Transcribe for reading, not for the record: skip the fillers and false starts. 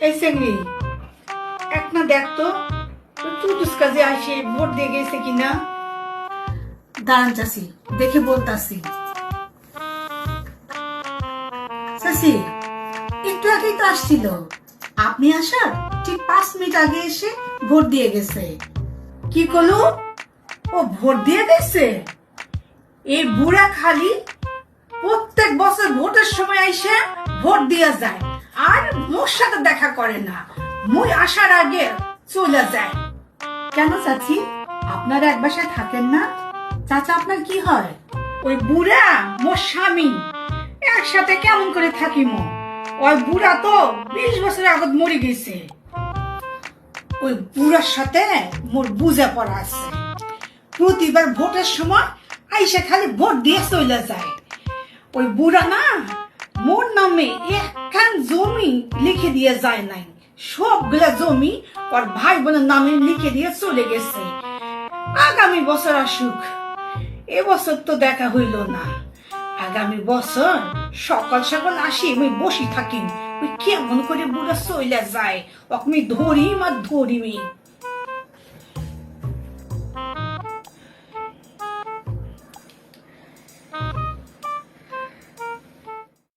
এই সেঙ্গি এক না দেখতো তুতুস কাজে আসে ভোট দিয়ে গেছে কিনা। দাঁড়ান চাষি, দেখে বলতাছি। চাষি, একটু আগেই তো আসছিল, আপনি আসার ঠিক 5 মিনিট আগে এসে ভোট দিয়ে গেছে। কি করলো? ও ভোট দিয়ে গেছে? এই বুড়া খালি প্রত্যেক বছর ভোটের সময় এসে ভোট দিয়ে যায়, আর মোর সাথে দেখা করে না। মুই আসার আগে চলে যায়। কেন চাচি, আপনারা এক বাসায় থাকেন না? চাচা আপনার কি হয়? ওই বুড়া মোর স্বামী, একসাথে কেমন করে থাকিম? ওই বুড়া তো 20 বছর আগত মরে গেছে। ওই বুড়ার সাথে মোর বুঝা পড়া আছে। প্রতিবার ভোটের সময় আইসা খালি ভোট দিয়ে চলে যায়। ওই বুড়া না মোর নামে একখান জমি লিখে দিয়ে যায় নাই, সবগুলা জমি ওর ভাই বোনের নামে লিখে দিয়ে চলে গেছে। আগামী বছর আসুক, এবছর তো দেখা হইল না। আগামী বছর সকাল সকাল আসি আমি বসি থাকি, ওই কেমন করে বুড়া চলে যায়, ওকে আমি ধরিম আর ধরিমি।